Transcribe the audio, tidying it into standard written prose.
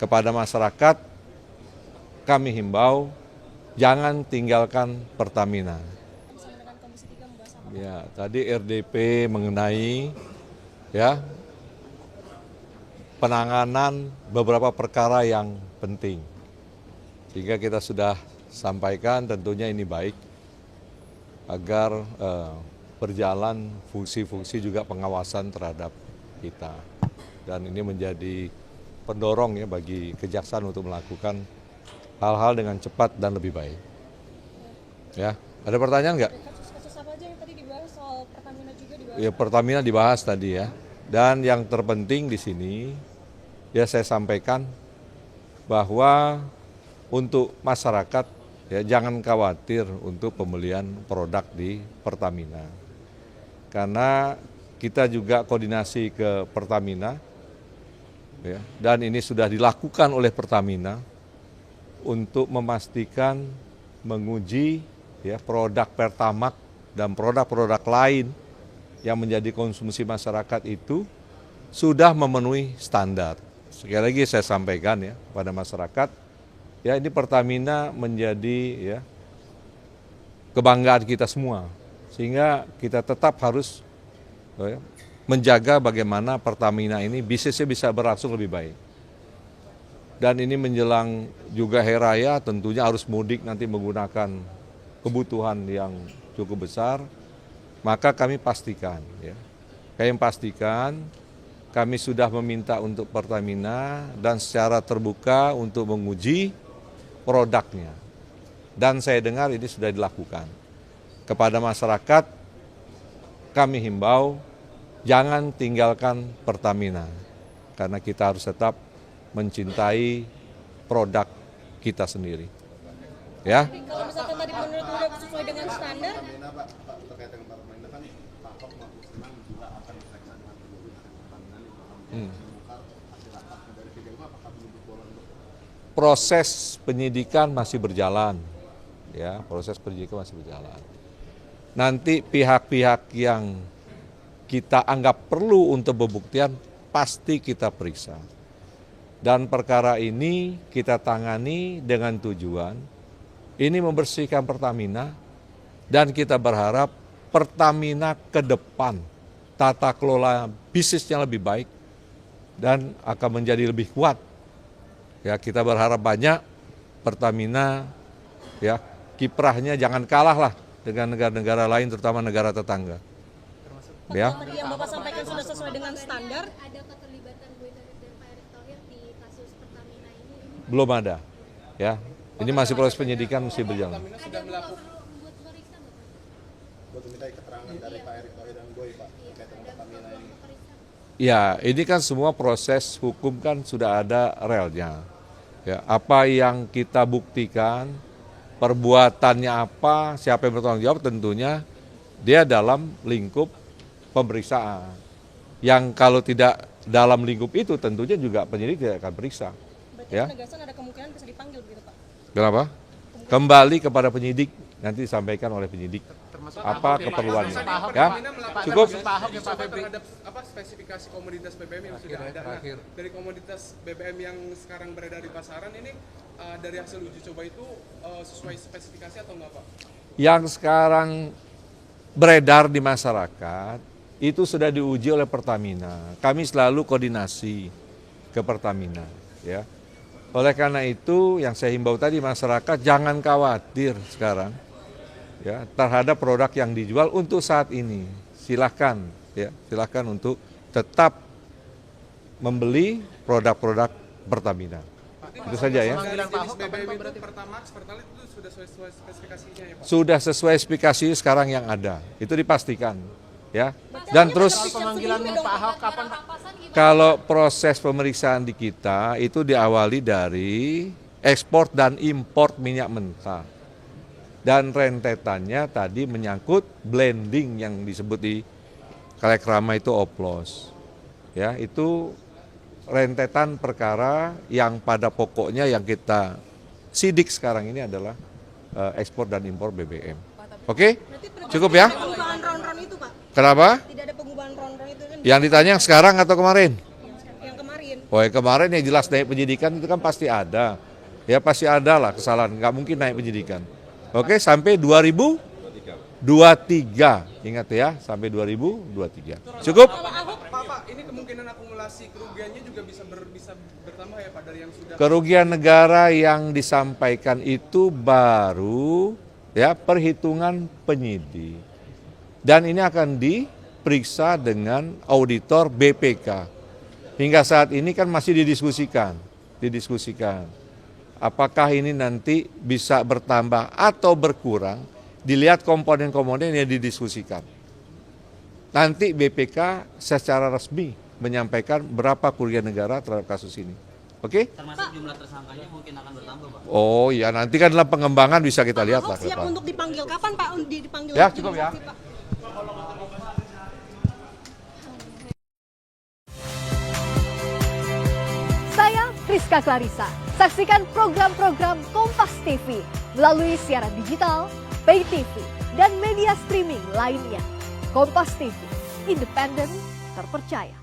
kepada masyarakat kami himbau jangan tinggalkan Pertamina. Ya, tadi RDP mengenai penanganan beberapa perkara yang penting. Sehingga kita sudah sampaikan tentunya ini baik agar berjalan fungsi-fungsi juga pengawasan terhadap kita. Dan ini menjadi pendorong ya bagi Kejaksaan untuk melakukan hal-hal dengan cepat dan lebih baik. Ya, ada pertanyaan nggak? Kasus apa aja yang tadi dibahas soal Pertamina juga dibahas? Ya, Pertamina dibahas tadi ya. Dan yang terpenting di sini ya saya sampaikan bahwa untuk masyarakat ya jangan khawatir untuk pembelian produk di Pertamina. Karena kita juga koordinasi ke Pertamina ya, dan ini sudah dilakukan oleh Pertamina untuk memastikan menguji ya produk Pertamax dan produk-produk lain yang menjadi konsumsi masyarakat itu sudah memenuhi standar. Sekali lagi saya sampaikan ya pada masyarakat, ya ini Pertamina menjadi ya kebanggaan kita semua. Sehingga kita tetap harus menjaga bagaimana Pertamina ini bisnisnya bisa berlangsung lebih baik. Dan ini menjelang juga hari raya tentunya arus mudik nanti menggunakan kebutuhan yang cukup besar. Maka kami pastikan ya. Kami sudah meminta untuk Pertamina dan secara terbuka untuk menguji produknya. Dan saya dengar ini sudah dilakukan. Kepada masyarakat kami himbau jangan tinggalkan Pertamina. Karena kita harus tetap mencintai produk kita sendiri. Ya. Kalau misalkan tadi menurut udah sesuai dengan standar, Proses penyidikan masih berjalan, ya proses penyidikan masih berjalan. Nanti pihak-pihak yang kita anggap perlu untuk pembuktian pasti kita periksa. Dan perkara ini kita tangani dengan tujuan ini membersihkan Pertamina dan kita berharap Pertamina ke depan tata kelola bisnisnya lebih baik dan akan menjadi lebih kuat. Ya, kita berharap banyak Pertamina ya kiprahnya jangan kalah lah dengan negara-negara lain terutama negara tetangga. Ya. tadi yang Bapak sampaikan sudah sesuai dengan standar. Ada keterlibatan Bu Ita dan Pak Erick Thohir di kasus Pertamina ini? Belum ada. Ya. Ini masih proses penyidikan masih berjalan. Ada buat periksa nggak Pak? Buat minta keterangan dari Pak Erick Thohir dan Boy Pak terkait dengan Pertamina ini. Ya, ini kan semua proses hukum kan sudah ada relnya. Ya, apa yang kita buktikan, perbuatannya apa, siapa yang bertanggung jawab tentunya dia dalam lingkup pemeriksaan. Yang kalau tidak dalam lingkup itu tentunya juga penyidik tidak akan periksa. Berarti Ya. penegasan ada kemungkinan bisa dipanggil begitu Pak? Kenapa? Kembali kepada penyidik, nanti disampaikan oleh penyidik apa keperluannya. Ya, cukup. Terhadap spesifikasi komoditas BBM yang sudah ada. Nah, dari komoditas BBM yang sekarang beredar di pasaran ini dari hasil uji coba itu sesuai spesifikasi atau enggak Pak? Yang sekarang beredar di masyarakat itu sudah diuji oleh Pertamina. Kami selalu koordinasi ke Pertamina, ya. Oleh karena itu yang saya himbau tadi masyarakat jangan khawatir sekarang ya terhadap produk yang dijual untuk saat ini. Silahkan untuk tetap membeli produk-produk Pertamina. Itu saja ya. Jenis BBM itu Pertamax, Pertalite itu sudah sesuai spesifikasinya ya Pak? Sudah sesuai spesifikasi sekarang yang ada. Itu dipastikan ya. Dan terus Pemanggilan Pak Ahok kapan Pak? kalau proses pemeriksaan di kita itu diawali dari ekspor dan impor minyak mentah. Dan rentetannya tadi menyangkut blending yang disebut di Kalekrama itu oplos. Ya, itu rentetan perkara yang pada pokoknya yang kita sidik sekarang ini adalah ekspor dan impor BBM. Oke? Cukup ya? Pengubahan ron-ron itu Pak? Kenapa? Tidak ada pengubahan ron-ron itu kan Yang ditanya yang sekarang atau kemarin? yang kemarin. Oh ya kemarin yang jelas naik penyidikan itu kan pasti ada. Ya pasti ada lah kesalahan, nggak mungkin naik penyidikan. Oke, sampai 2023. Ingat ya, sampai 2023. Cukup? Pak, ini kemungkinan akumulasi kerugiannya juga bisa bertambah ya Pak dari yang sudah. Kerugian negara yang disampaikan itu baru ya perhitungan penyidik. Dan ini akan diperiksa dengan auditor BPK. Hingga saat ini kan masih didiskusikan. Apakah ini nanti bisa bertambah atau berkurang, dilihat komponen-komponen yang didiskusikan. Nanti BPK secara resmi menyampaikan berapa kerugian negara terhadap kasus ini. Oke? Termasuk jumlah tersangkanya mungkin akan bertambah, Pak. Oh ya, nanti kan dalam pengembangan bisa kita lihat lah. Ahok siap untuk dipanggil. Kapan Pak dipanggil? Ya, cukup ya. Pak? Saya Friska Clarissa. Saksikan program-program Kompas TV melalui siaran digital, pay TV, dan media streaming lainnya. Kompas TV, independen, terpercaya.